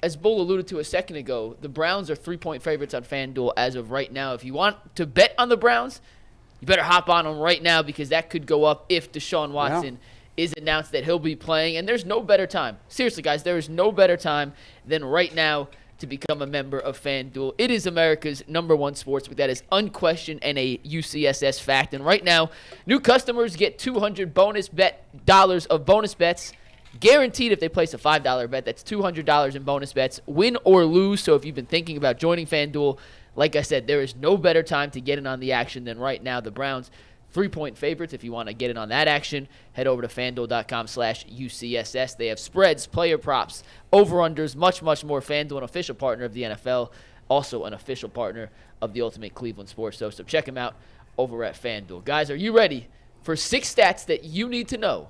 as Bull alluded to a second ago, the Browns are 3-point favorites on FanDuel as of right now. If you want to bet on the Browns, you better hop on them right now because that could go up if Deshaun Watson is announced that he'll be playing. And there's no better time. Seriously, guys, there is no better time than right now to become a member of FanDuel. It is America's #1 sportsbook. That is unquestioned and a UCSS fact. And right now, new customers get $200 of bonus bets guaranteed if they place a $5 bet. That's $200 in bonus bets, win or lose. So if you've been thinking about joining FanDuel, like I said, there is no better time to get in on the action than right now. The Browns, 3-point favorites. If you want to get in on that action, head over to FanDuel.com/UCSS. They have spreads, player props, over-unders, much, much more. FanDuel, an official partner of the NFL, also an official partner of the Ultimate Cleveland Sports Show. So check them out over at FanDuel. Guys, are you ready for 6 stats that you need to know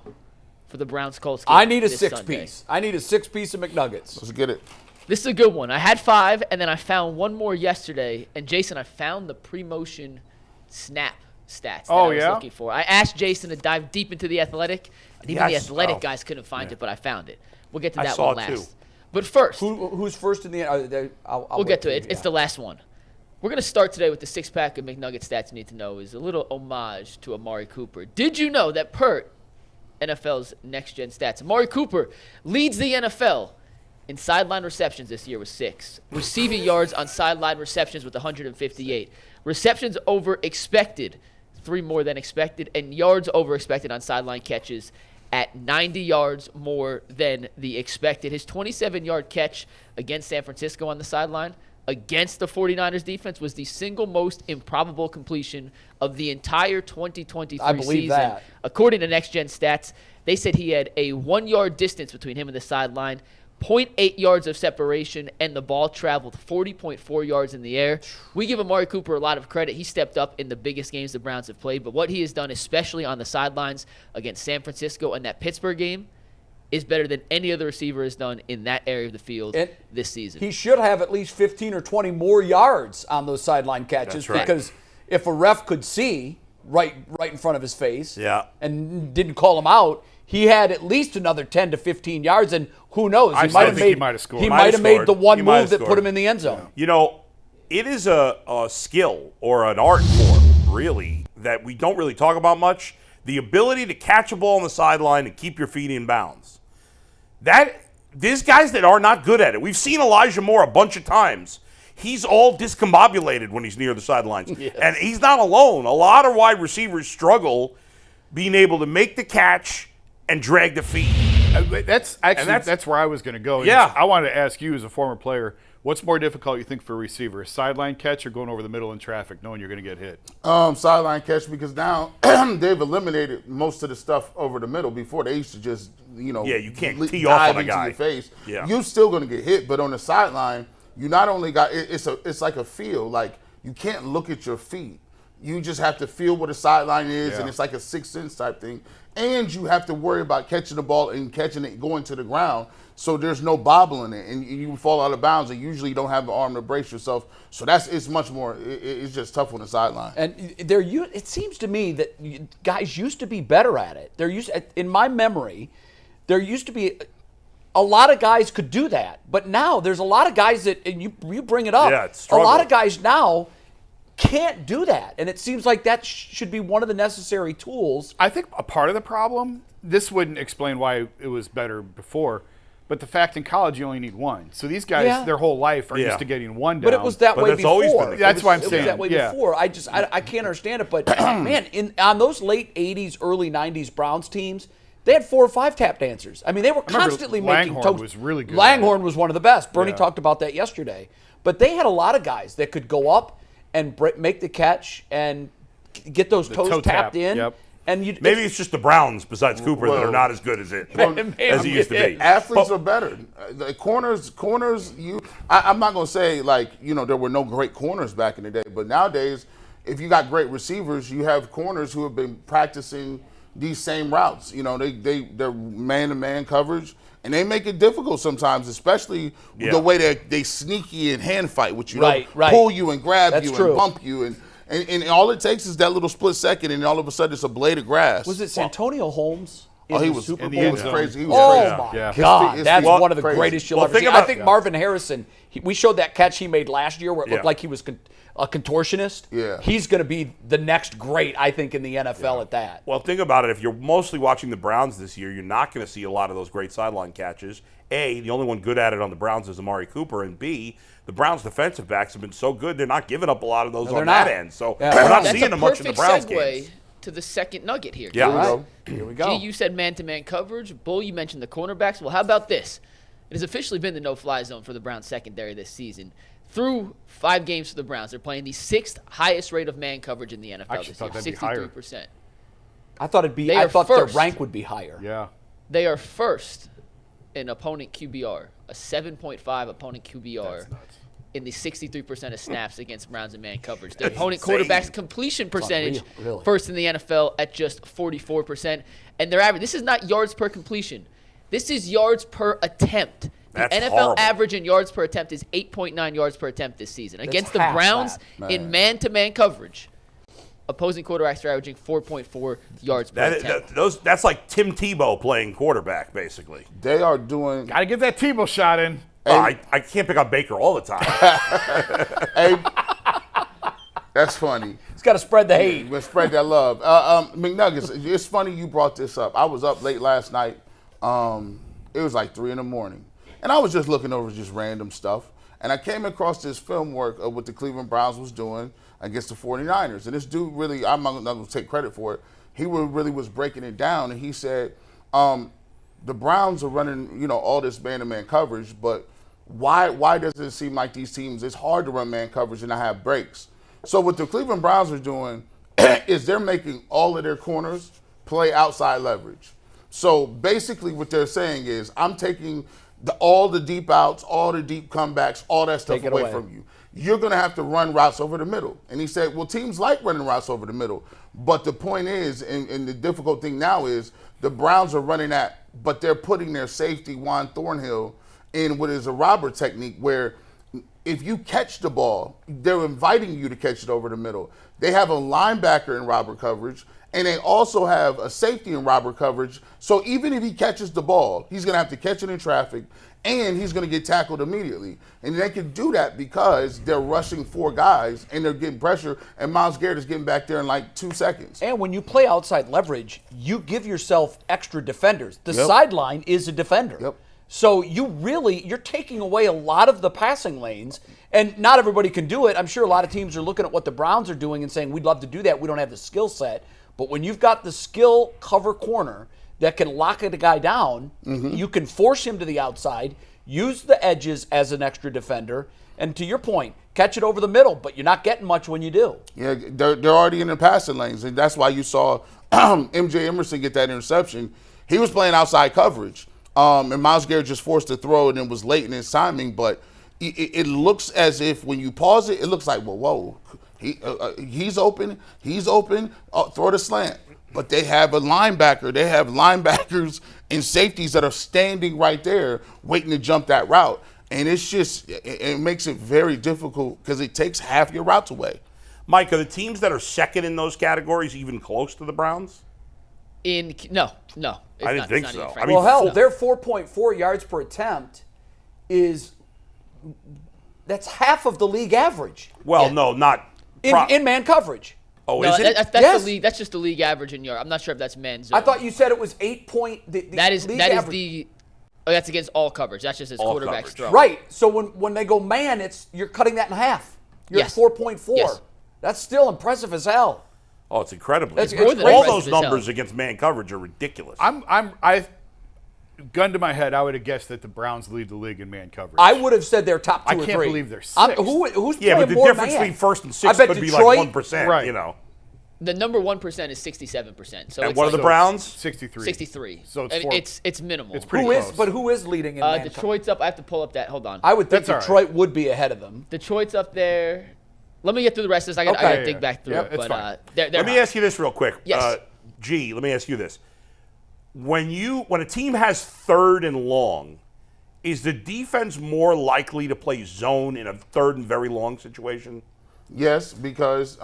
for the Browns-Colts game? I need a this 6-piece. Sunday? I need a 6-piece of McNuggets. Let's get it. This is a good one. I had 5, and then I found one more yesterday. And, Jason, I found the pre-motion snap stats that I was looking for. I asked Jason to dive deep into the Athletic, and even the Athletic guys couldn't find it, but I found it. We'll get to that one last. Too. But first. Who's first in the we'll get to it. It's the last one. We're going to start today with the 6-pack of McNugget stats you need to know. Is a little homage to Amari Cooper. Did you know that per NFL's next-gen stats, Amari Cooper leads the NFL in sideline receptions this year with 6. Receiving yards on sideline receptions with 158. Receptions over expected, 3 more than expected. And yards over expected on sideline catches at 90 yards more than the expected. His 27-yard catch against San Francisco on the sideline against the 49ers defense was the single most improbable completion of the entire 2023 I believe season. that. According to Next Gen Stats, they said he had a 1-yard distance between him and the sideline, 0.8 yards of separation, and the ball traveled 40.4 yards in the air. We give Amari Cooper a lot of credit. He stepped up in the biggest games the Browns have played, but what he has done, especially on the sidelines against San Francisco and that Pittsburgh game, is better than any other receiver has done in that area of the field this season. He should have at least 15 or 20 more yards on those sideline catches because if a ref could see right in front of his face and didn't call him out, he had at least another 10 to 15 yards, and who knows? He might have scored. He might have made the one move that put him in the end zone. You know, it is a skill or an art form, really, that we don't really talk about much. The ability to catch a ball on the sideline and keep your feet in bounds. There's guys that are not good at it. We've seen Elijah Moore a bunch of times. He's all discombobulated when he's near the sidelines. Yes. And he's not alone. A lot of wide receivers struggle being able to make the catch and drag the feet. That's where I was going to go. Yeah. I wanted to ask you as a former player, what's more difficult, you think, for a receiver, a sideline catch or going over the middle in traffic knowing you're going to get hit? Sideline catch, because now they've eliminated most of the stuff over the middle. Before, they used to just, you can't tee off on a guy. Your face. Yeah. You're still going to get hit, but on the sideline, you not only got it's like a feel. Like, you can't look at your feet. You just have to feel where the sideline is, and it's like a sixth sense type thing. And you have to worry about catching the ball and catching it going to the ground, so there's no bobbling it, and you fall out of bounds, and usually you don't have the arm to brace yourself. So it's much more. It's just tough on the sideline. And it seems to me that guys used to be better at it. In my memory, there used to be a lot of guys could do that, but now there's a lot of guys that, and you bring it up. Yeah, it's a lot of guys now can't do that, and it seems like that should be one of the necessary tools. I think a part of the problem, this wouldn't explain why it was better before, but the fact in college you only need one. So these guys, their whole life are used to getting one down. But it was that way before. Always been that's why I'm saying. It was that way before. I can't understand it, but man, on those late 80s, early 90s Browns teams, they had 4 or 5 tap dancers. I mean, they were constantly making Langhorne was really good. Langhorne was one of the best. Bernie talked about that yesterday. But they had a lot of guys that could go up and make the catch and get those toes tapped in. Yep. And maybe it's just the Browns, besides Cooper, that are not as good as he used to be. Athletes are better. The corners. I'm not going to say there were no great corners back in the day, but nowadays, if you got great receivers, you have corners who have been practicing these same routes. They're man-to-man coverage. And they make it difficult sometimes, especially the way that they sneaky and hand fight with you. Pull you and grab and bump you. And all it takes is that little split second, and all of a sudden it's a blade of grass. Was it Santonio Holmes in he the was Super Bowl. He was crazy. He was Oh crazy. my God, that's one of the crazy. greatest you'll ever think see. about- I think Marvin Harrison. We showed that catch he made last year where it looked like he was a contortionist. Yeah. He's going to be the next great, I think, in the NFL at that. Well, think about it. If you're mostly watching the Browns this year, you're not going to see a lot of those great sideline catches. A, the only one good at it on the Browns is Amari Cooper, and B, the Browns' defensive backs have been so good they're not giving up a lot of those on that end. So we're not seeing them much in the Browns games. To the second nugget here. Yeah. Right. Here we go. G, you said man-to-man coverage. Bull, you mentioned the cornerbacks. Well, how about this? It has officially been the no-fly zone for the Browns secondary this season. Through 5 games for the Browns, they're playing the 6th highest rate of man coverage in the NFL this year, 63%. I thought I thought the rank would be higher. Yeah. They are first in opponent QBR, a 7.5 opponent QBR in the 63% of snaps against Browns in man coverage. Their opponent quarterback's completion percentage, really. first in the NFL at just 44%. And their average, this is not yards per completion. This is yards per attempt. The That's NFL horrible. average in yards per attempt is 8.9 yards per attempt this season. Against the half Browns that, in man-to-man coverage, opposing quarterbacks are averaging 4.4 yards per attempt. That's like Tim Tebow playing quarterback, basically. They are doing. Got to get that Tebow shot in. I can't pick on Baker all the time. Hey, that's funny. He's got to spread the hate. We'll spread that love. McNuggets, it's funny you brought this up. I was up late last night. It was like 3 a.m. And I was just looking over just random stuff. And I came across this film work of what the Cleveland Browns was doing against the 49ers. And this dude really, I'm not going to take credit for it. He really was breaking it down. And he said, the Browns are running, all this man-to-man coverage, but why does it seem like these teams, it's hard to run man coverage and not have breaks? So what the Cleveland Browns are doing is they're making all of their corners play outside leverage. So basically what they're saying is, I'm taking all the deep outs, all the deep comebacks, all that stuff away from you. You're going to have to run routes over the middle. And he said, well, teams like running routes over the middle. But the point is, and the difficult thing now is, the Browns are running that, but they're putting their safety, Juan Thornhill, in what is a robber technique where if you catch the ball, they're inviting you to catch it over the middle. They have a linebacker in robber coverage, and they also have a safety in robber coverage. So even if he catches the ball, he's going to have to catch it in traffic, and he's going to get tackled immediately. And they can do that because they're rushing 4 guys, and they're getting pressure, and Myles Garrett is getting back there in like 2 seconds. And when you play outside leverage, you give yourself extra defenders. The sideline is a defender. Yep. So you're taking away a lot of the passing lanes, and not everybody can do it. I'm sure a lot of teams are looking at what the Browns are doing and saying, we'd love to do that. We don't have the skill set. But when you've got the skill cover corner that can lock a guy down, you can force him to the outside, use the edges as an extra defender, and to your point, catch it over the middle, but you're not getting much when you do. Yeah, they're already in the passing lanes, and that's why you saw MJ Emerson get that interception. He was playing outside coverage, and Myles Garrett just forced to throw it and was late in his timing, but it looks as if when you pause it, it looks like, whoa. He's open, throw the slant. But they have a linebacker. They have linebackers and safeties that are standing right there waiting to jump that route. And it's just, it makes it very difficult because it takes half your routes away. Mike, are the teams that are second in those categories even close to the Browns? No. I didn't think so. I Well, hell, their 4.4 yards per attempt that's half of the league average. Well, no, not in man coverage. Oh, No, is it? that's Yes. the league. That's just the league average in Europe. I'm not sure if that's men's. I thought you said it was 8 point. That's against all coverage. That's just as All quarterbacks coverage. throw. Right. So when they go man, you're cutting that in half. You're Yes. at 4.4. Yes. That's still impressive as hell. Oh, it's incredible. That's more than all impressive those as hell. numbers against man coverage are ridiculous. I gun to my head, I would have guessed that the Browns lead the league in man coverage. I would have said they're top 2 I or 3. can't believe they're sixth. Who's yeah, but playing the more difference man? between first and I sixth bet could be Detroit- like 1%, Right. The number 1% is 67%. So And it's what are the like Browns? 63. 63. So And it's minimal. It's pretty close. Who is leading in man coverage? Detroit's up. I have to pull up that. Hold on. I would think That's all Detroit would be ahead of them. Detroit's up there. Let me get through the rest of this. I got Okay. to dig back through Yeah, it. it's But fine. they're Let me high. ask you this real quick. Yes. Let me ask you this. When a team has 3rd and long, is the defense more likely to play zone in a 3rd and very long situation? Yes, because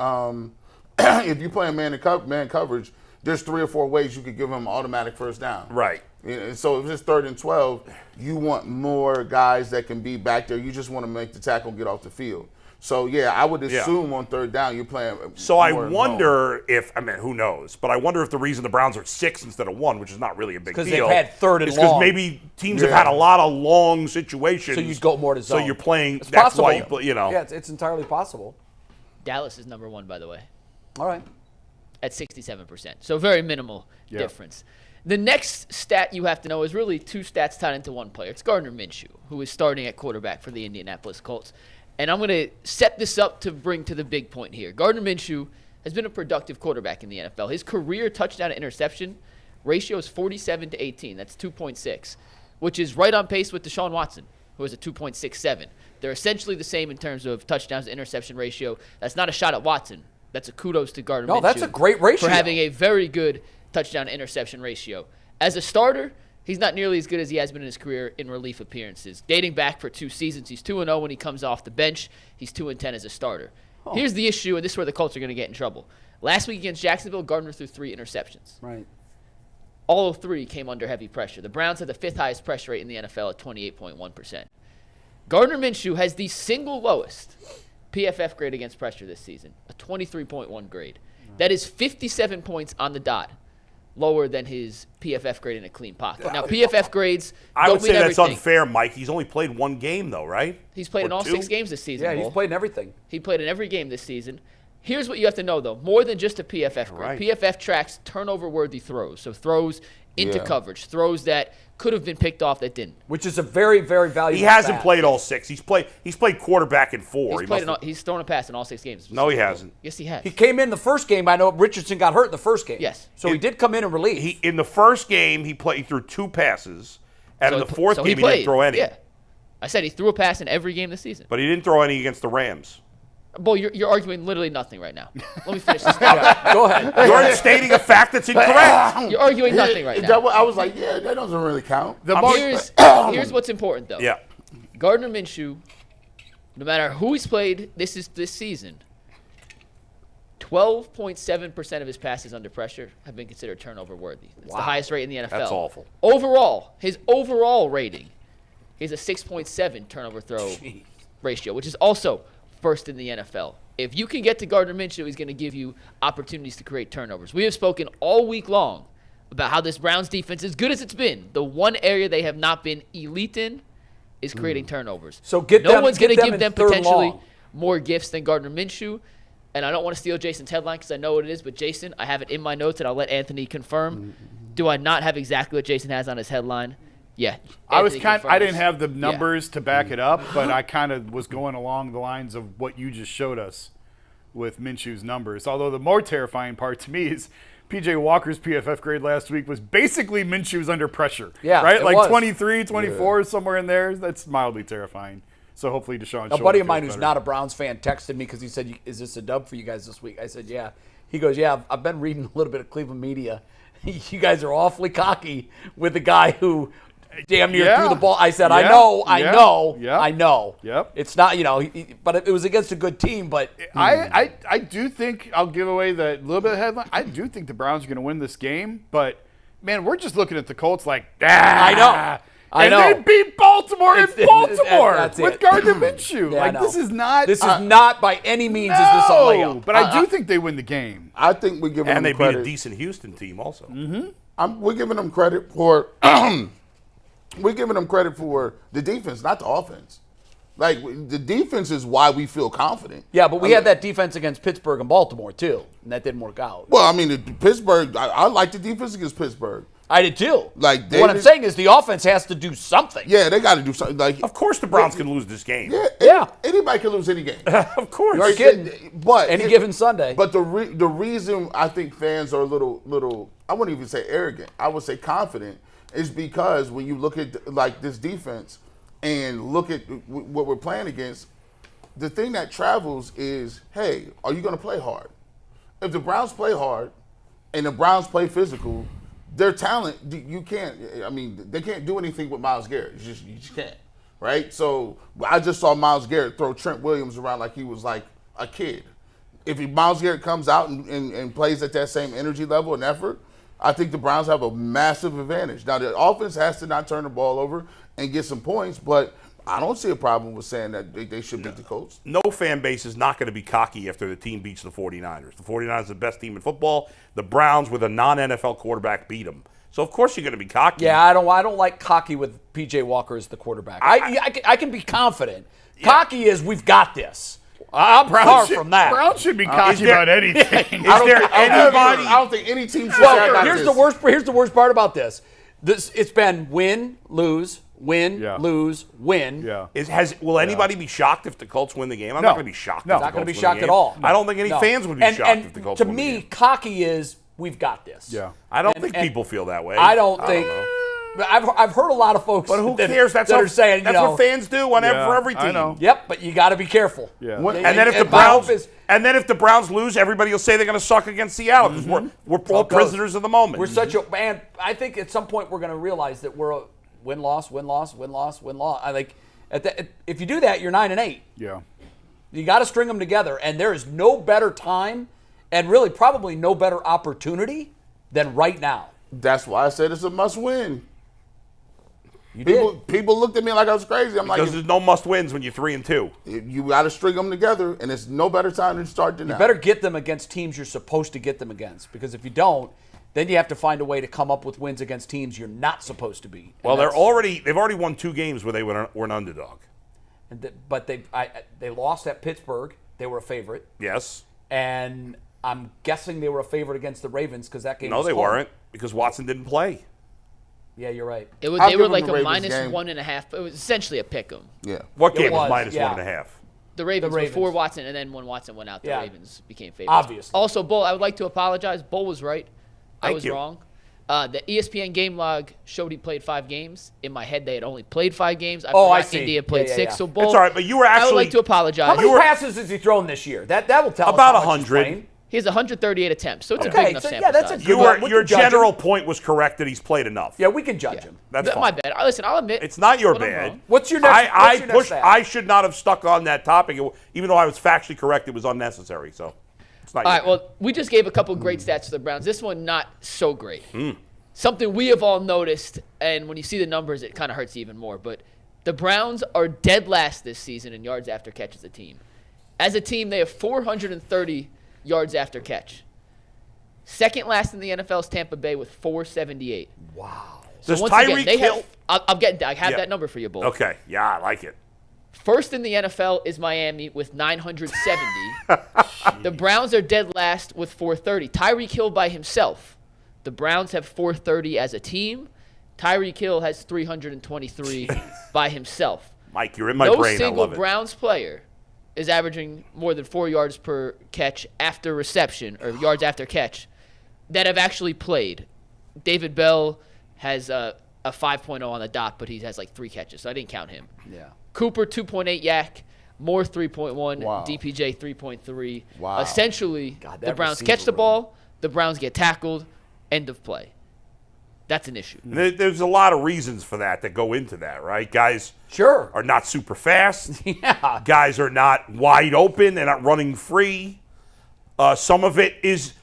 if you play man coverage, there's 3 or 4 ways you could give him an automatic first down. Right. And so if it's 3rd and 12, you want more guys that can be back there. You just want to make the tackle get off the field. So, yeah, I would assume on 3rd down you're playing. So I wonder if, I mean, who knows? But I wonder if the reason the Browns are 6 instead of 1, which is not really a big deal. Because they've had 3rd and is long. because maybe teams have had a lot of long situations. So you'd go more to zone. So you're playing, it's that's possible. why you know. Yeah, it's entirely possible. Dallas is number 1, by the way. All right. At 67%. So very minimal difference. The next stat you have to know is really 2 stats tied into one player. It's Gardner Minshew, who is starting at quarterback for the Indianapolis Colts. And I'm going to set this up to bring to the big point here. Gardner Minshew has been a productive quarterback in the NFL. His career touchdown to interception ratio is 47-18. That's 2.6, which is right on pace with Deshaun Watson, who has a 2.67. They're essentially the same in terms of touchdowns to interception ratio. That's not a shot at Watson. That's a kudos to Gardner Minshew. No, that's a great ratio. For having a very good touchdown to interception ratio. As a starter, he's not nearly as good as he has been in his career in relief appearances. Dating back for 2 seasons, he's 2-0 when he comes off the bench. He's 2-10 as a starter. Here's the issue, and this is where the Colts are going to get in trouble. Last week against Jacksonville, Gardner threw 3 interceptions. Right. All 3 came under heavy pressure. The Browns had the 5th highest pressure rate in the NFL at 28.1%. Gardner Minshew has the single lowest PFF grade against pressure this season, a 23.1 grade. That is 57 points on the dot lower than his PFF grade in a clean pocket. Now, PFF grades I would say that's everything. unfair, Mike. He's only played 1 game, though, right? He's played in all 2? 6 games this season. Yeah, he's played in everything. He played in every game this season. Here's what you have to know, though. More than just a PFF grade. Right. PFF tracks turnover-worthy throws, so throws into coverage, throws that could have been picked off that didn't. Which is a very, very valuable He hasn't stat. played all 6. He's played quarterback in 4. He's thrown a pass in all 6 games. No, he hasn't. Yes, he has. He came in the first game. I know Richardson got hurt in the first game. Yes. So he did come in and relief. In the first game, he threw 2 passes, and in the 4th game, he didn't throw any. Yeah. I said he threw a pass in every game this season. But he didn't throw any against the Rams. Well, you're arguing literally nothing right now. Let me finish this. Go ahead. You're stating a fact that's incorrect. You're arguing nothing right now. I was like, that doesn't really count. Here's what's important, though. Yeah. Gardner Minshew, no matter who he's played this season, 12.7% of his passes under pressure have been considered turnover worthy. It's the highest rate in the NFL. That's awful. Overall, his overall rating is a 6.7 turnover throw ratio, which is also first in the NFL. If you can get to Gardner Minshew, he's going to give you opportunities to create turnovers. We have spoken all week long about how this Browns defense, as good as it's been, the one area they have not been elite in is creating turnovers. So no one's going to give them potentially long. more gifts than Gardner Minshew. And I don't want to steal Jason's headline because I know what it is, but Jason, I have it in my notes, and I'll let Anthony confirm. Do I not have exactly what Jason has on his headline? Yeah. I didn't have the numbers to back it up, but I kind of was going along the lines of what you just showed us with Minshew's numbers. Although the more terrifying part to me is P.J. Walker's PFF grade last week was basically Minshew's under pressure. Yeah, right? it Like was. 23, 24, somewhere in there. That's mildly terrifying. So hopefully Deshaun. A buddy of mine who's not a Browns fan texted me because he said, "Is this a dub for you guys this week?" I said, "Yeah." He goes, "Yeah, I've been reading a little bit of Cleveland media. You guys are awfully cocky with the guy who damn near threw the ball." I said, "I know. Yep. It's not, but it was against a good team. But I do think I'll give away the little bit of headline. I do think the Browns are going to win this game, but man, we're just looking at the Colts like, I know. They beat Baltimore in Baltimore that's with it. Gardner Minshew. Yeah, this is not. This is not by any means. Is this a layup? But I do think they win the game. I think we give them And they credit. beat a decent Houston team also. We're giving them credit for we're giving them credit for the defense, not the offense. Like, the defense is why we feel confident. Yeah, but we had that defense against Pittsburgh and Baltimore too, and that didn't work out. Well, I mean, Pittsburgh. I like the defense against Pittsburgh. I did too. Like, what I'm saying is the offense has to do something. Yeah, they got to do something. Like, Of course the Browns can lose this game. Yeah. Anybody can lose any game. Of course. You're kidding. But Any given Sunday. But the reason I think fans are a little I wouldn't even say arrogant. I would say confident is because when you look at like this defense and look at what we're playing against, the thing that travels is, hey, are you going to play hard? If the Browns play hard and the Browns play physical, their talent, you can't. I mean, they can't do anything with Myles Garrett. You just can't, right? So I just saw Myles Garrett throw Trent Williams around like he was like a kid. if Myles Garrett comes out and plays at that same energy level and effort, I think the Browns have a massive advantage. Now, the offense has to not turn the ball over and get some points, but I don't see a problem with saying that they should beat the Colts. No fan base is not going to be cocky after the team beats the 49ers. The 49ers are the best team in football. The Browns, with a non-NFL quarterback, beat them. So, of course, you're going to be cocky. Yeah, I don't like cocky with P.J. Walker as the quarterback. I can be confident. Yeah. Cocky is, we've got this. I'm far from that. Browns should be cocky about anything. I don't think any team should have got here's this. Here's the worst part about this. It's been win, lose, win, lose, win. Yeah. Will anybody be shocked if the Colts win the game? I'm not going to be shocked. No, not going to be shocked at all. I don't think any fans would be shocked if the Colts win the game. To me, cocky is, we've got this. Yeah. I don't think people feel that way. I don't think. I've heard a lot of folks. But who cares? That's are saying, that's what fans do for every team. I know. Yep, but you got to be careful. Yeah. And then if the Browns lose, everybody will say they're going to suck against Seattle because we're all prisoners of the moment. We're such a man. I think at some point we're going to realize that we're a win-loss, win-loss, win-loss, win-loss. I think if you do that, you're 9-8. Yeah. You got to string them together, and there is no better time, and really probably no better opportunity than right now. That's why I said it's a must-win. People looked at me like I was crazy. I'm because there's no must-wins when you're 3-2. You got to string them together, and it's no better time to start than now. You better get them against teams you're supposed to get them against, because if you don't, then you have to find a way to come up with wins against teams you're not supposed to beat. Well, they've already won 2 games where they were an underdog. But they lost at Pittsburgh. They were a favorite. Yes. And I'm guessing they were a favorite against the Ravens because that game. No, they weren't, because Watson didn't play. Yeah, you're right. They were like a minus 1.5. It was essentially a pick 'em. Yeah. What game was minus 1.5? The Ravens before Watson, and then when Watson went out, the Ravens became favorites. Obviously. Also, Bull, I would like to apologize. Bull was right. I was wrong. The ESPN game log showed he played 5 games. In my head, they had only played 5 games. I see. India played 6. Yeah. So, Bull, it's all right, but you were actually. I would like to apologize. How many passes has he thrown this year? That will tell about us. About 100. He has 138 attempts, so it's a big enough sample yeah, that's size. a good one. Your general point was correct that he's played enough. Yeah, we can judge him. That's fine. My bad. Listen, I'll admit. It's not your bad. What's your next? I should not have stuck on that topic, even though I was factually correct. It was unnecessary. So, it's not. All right. Well, we just gave a couple great stats to the Browns. This one not so great. Something we have all noticed, and when you see the numbers, it kind of hurts even more. But the Browns are dead last this season in yards after catch as a team. As a team, they have 430 yards after catch. Second last in the NFL is Tampa Bay with 478. Wow. So does Tyreek Hill? I have that number for you, Bull. Okay. Yeah, I like it. First in the NFL is Miami with 970. The Browns are dead last with 430. Tyreek Hill by himself. The Browns have 430 as a team. Tyreek Hill has 323 by himself. Mike, you're in my brain. No I single love it. Browns player is averaging more than 4 yards per catch after reception, or yards after catch, that have actually played. David Bell has a 5.0 on the dot, but he has like 3 catches, so I didn't count him. Yeah. Cooper, 2.8 yak. Moore, 3.1. Wow. DPJ, 3.3. Wow. Essentially, the Browns catch the ball, the Browns get tackled, end of play. That's an issue. There's a lot of reasons for that go into that, right? Guys are not super fast. Yeah. Guys are not wide open. They're not running free. Some of it is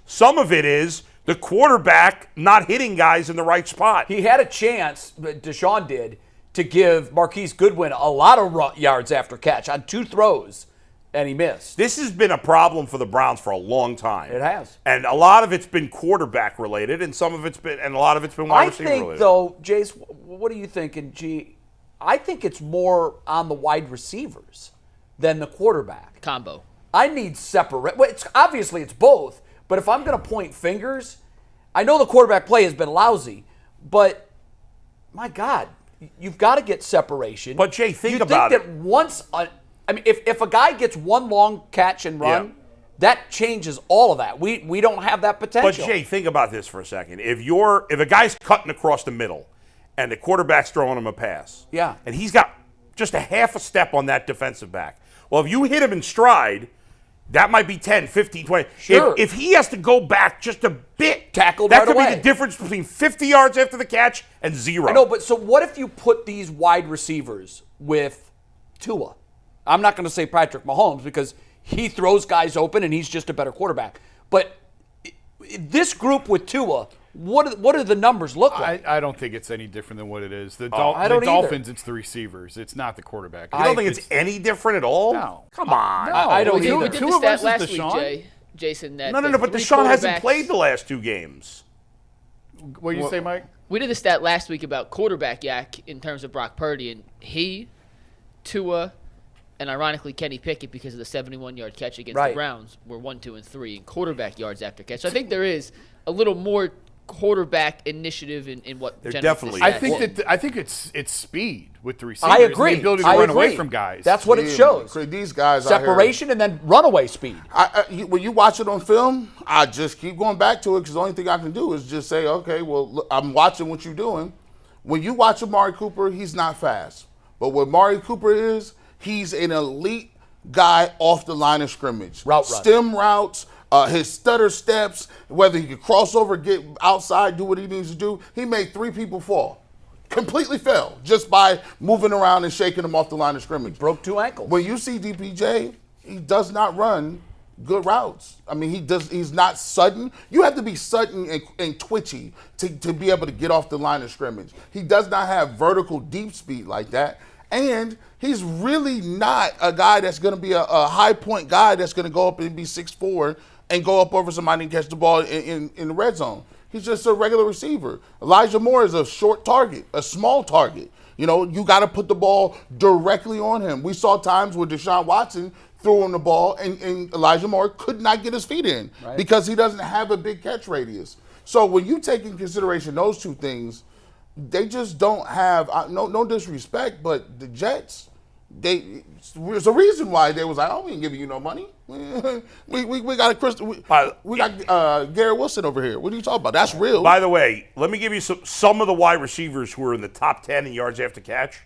the quarterback not hitting guys in the right spot. He had a chance, Deshaun did, to give Marquise Goodwin a lot of yards after catch on 2 throws, and he missed. This has been a problem for the Browns for a long time. It has. And a lot of it's been quarterback related, and a lot of it's been wide receiver related. I think, though, Jace, what do you think? And I think it's more on the wide receivers than the quarterback. Combo. I need separate. Well, obviously it's both, but if I'm going to point fingers, I know the quarterback play has been lousy, but my God, you've got to get separation. But Jay, think about it. That if a guy gets one long catch and run, that changes all of that. We don't have that potential. But Jay, think about this for a second. If a guy's cutting across the middle and the quarterback's throwing him a pass, and he's got just a half a step on that defensive back, well, if you hit him in stride, that might be 10, 15, 20. Sure. If he has to go back just a bit, tackled that right could away. be the difference between 50 yards after the catch and 0. I know, but so what if you put these wide receivers with Tua? I'm not going to say Patrick Mahomes because he throws guys open and he's just a better quarterback. But this group with Tua, what do the numbers look like? I don't think it's any different than what it is. The Dolphins, it's the receivers. It's not the quarterback. You don't think it's any different at all? No. Come on. No. I don't We either. did Tua the stat versus last week, Deshaun? Jason. That No, but three Deshaun hasn't quarterbacks- played the last 2 games. What did you say, Mike? We did the stat last week about quarterback yak in terms of Brock Purdy, and he, Tua, and ironically Kenny Pickett, because of the 71-yard catch against the Browns, were 1, 2, and 3 in quarterback yards after catch. So I think there is a little more quarterback initiative in what There generates definitely this is. stat. I think it's speed with the receivers. I agree. And the ability to I run agree. away from guys. That's what it shows. These guys out here- Separation and then runaway speed. When you watch it on film, I just keep going back to it because the only thing I can do is just say, okay, well, look, I'm watching what you're doing. When you watch Amari Cooper, he's not fast. But what Amari Cooper is, he's an elite guy off the line of scrimmage. Route runner. Stem routes, his stutter steps, whether he could cross over, get outside, do what he needs to do. He made 3 people fall. Completely fell just by moving around and shaking them off the line of scrimmage. Broke 2 ankles. When you see DPJ, he does not run good routes. I mean, he's not sudden. You have to be sudden and twitchy to be able to get off the line of scrimmage. He does not have vertical deep speed like that. And he's really not a guy that's going to be a high point guy that's going to go up and be 6'4" and go up over somebody and catch the ball in the red zone. He's just a regular receiver. Elijah Moore is a short target, a small target. You know, you got to put the ball directly on him. We saw times where Deshaun Watson threw him the ball and Elijah Moore could not get his feet in because he doesn't have a big catch radius. So when you take in consideration those 2 things, they just don't have, no disrespect, but the Jets, there's a reason why they was like, oh, we ain't giving you no money. We got Garrett Wilson over here. What are you talking about? That's real. By the way, let me give you some of the wide receivers who are in the top 10 in yards after catch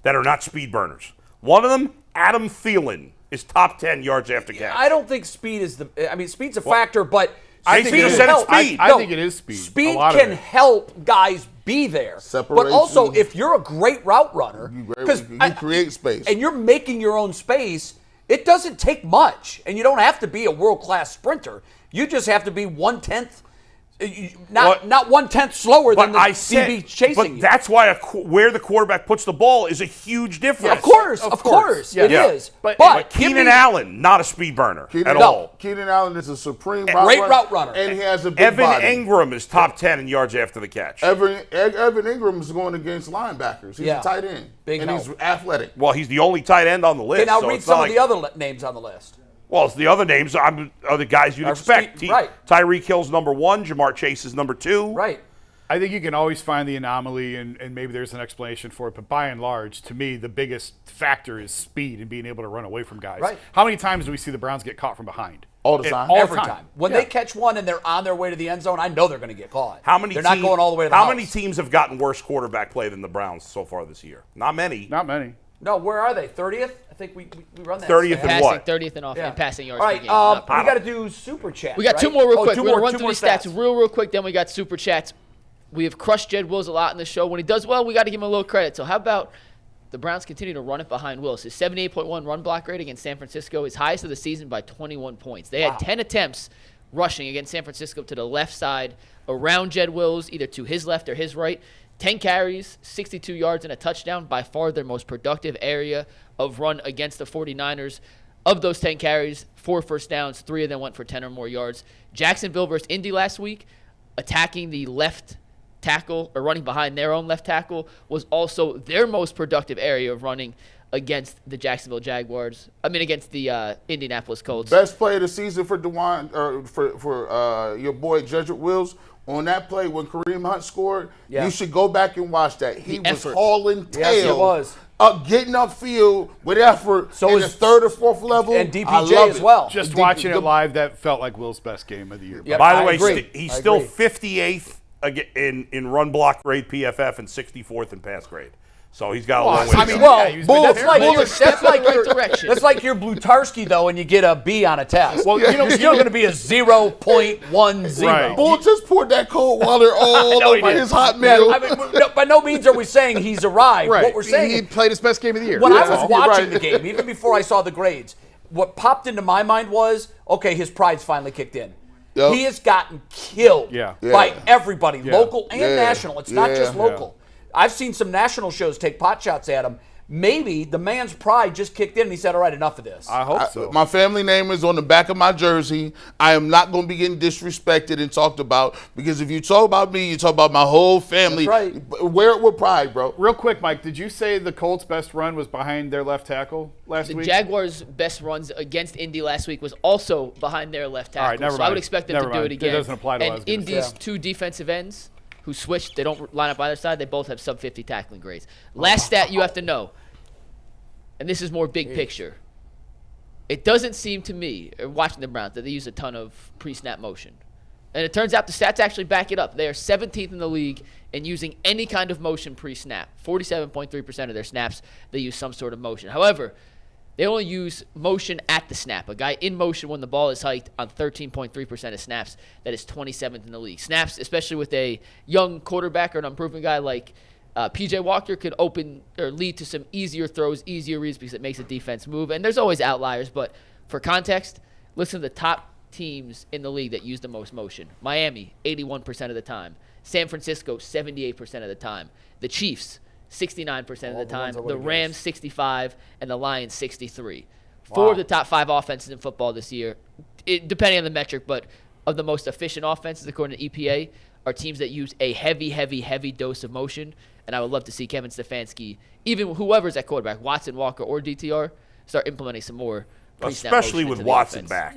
that are not speed burners. One of them, Adam Thielen, is top 10 yards after catch. I don't think speed is speed's a factor, but I think you said it's speed. I think it is speed. Speed can help guys be there. Separation. But also, if you're a great route runner, you create space. And you're making your own space, it doesn't take much. And you don't have to be a world-class sprinter. You just have to be 1/10, not 1/10 slower than the DB chasing you. But that's why where the quarterback puts the ball is a huge difference. Yeah, of course, it is. But Keenan Allen, not a speed burner at all. Keenan Allen is a supreme route runner. And he has a big Evan body. Ingram is top 10 in yards after the catch. Evan Ingram is going against linebackers. He's a tight end. He's athletic. Well, he's the only tight end on the list. Okay, now read some of the other names on the list. Well, the other names are the guys you'd expect. Tyreek Hill's number 1. Jamar Chase is number 2. Right. I think you can always find the anomaly, and maybe there's an explanation for it. But by and large, to me, the biggest factor is speed and being able to run away from guys. Right. How many times do we see the Browns get caught from behind? All the time. Every time. When they catch one and they're on their way to the end zone, I know they're going to get caught. They're not going all the way to the house. How many teams have gotten worse quarterback play than the Browns so far this year? Not many. Not many. No, where are they? 30th? I think we run that. 30th in what? 30th in passing yards All per right, game. we got to do super chat. We got 2 more real quick. We're going to run two through more these stats real quick, then we got super chats. We have crushed Jed Wills a lot in the show. When he does well, we got to give him a little credit. So how about the Browns continue to run it behind Wills? His 78.1 run block rate against San Francisco is highest of the season by 21 points. They had 10 attempts rushing against San Francisco to the left side around Jed Wills, either to his left or his right. 10 carries, 62 yards, and a touchdown, by far their most productive area of run against the 49ers. Of those 10 carries, 4 first downs, 3 of them went for 10 or more yards. Jacksonville versus Indy last week, attacking the left tackle or running behind their own left tackle was also their most productive area of running against the Jacksonville Jaguars. Against the Indianapolis Colts. Best play of the season for your boy Jedrick Wills. On that play when Kareem Hunt scored, you should go back and watch that. He was hauling tail. Yes, he was. Getting upfield with effort in the 3rd or 4th level. And DPJ as well. Just watching it live, that felt like Will's best game of the year. Yep, By the way, he's still 58th in run block grade PFF and 64th in pass grade. So he's got a long way to go. That's like your Blutarski, though, and you get a B on a test. Well, you're still going to be a 0.10. Right. Bull just poured that cold water all over his hot meal. By no means are we saying he's arrived. Right. What we're saying he played his best game of the year. When I was watching the game, even before I saw the grades, what popped into my mind was, okay, his pride's finally kicked in. Yep. He has gotten killed by everybody, local and national. It's not just local. I've seen some national shows take pot shots at him. Maybe the man's pride just kicked in and he said, all right, enough of this. I hope so. My family name is on the back of my jersey. I am not going to be getting disrespected and talked about, because if you talk about me, you talk about my whole family. That's right. Wear it with pride, bro. Real quick, Mike, did you say the Colts' best run was behind their left tackle last week? The Jaguars' best runs against Indy last week was also behind their left tackle. All right, never so mind. I would expect them to do it again. It doesn't apply to and Indy's two defensive ends who switched, they don't line up either side, they both have sub-50 tackling grades. Last stat you have to know, and this is more big picture. It doesn't seem to me, watching the Browns, that they use a ton of pre-snap motion. And it turns out the stats actually back it up. They are 17th in the league in using any kind of motion pre-snap. 47.3% of their snaps, they use some sort of motion. However, they only use motion at the snap. A guy in motion when the ball is hiked on 13.3% of snaps. That is 27th in the league. Snaps, especially with a young quarterback or an improving guy like P.J. Walker, could open or lead to some easier throws, easier reads, because it makes the defense move. And there's always outliers, but for context, listen to the top teams in the league that use the most motion. Miami, 81% of the time. San Francisco, 78% of the time. The Chiefs, 69% of the time. The Rams, 65%, and the Lions, 63%. Four of the top 5 offenses in football this year, depending on the metric, but of the most efficient offenses, according to EPA, are teams that use a heavy dose of motion. And I would love to see Kevin Stefanski, even whoever's at quarterback, Watson, Walker, or DTR, start implementing some more pre-snap especially motion with into the Watson offense. back.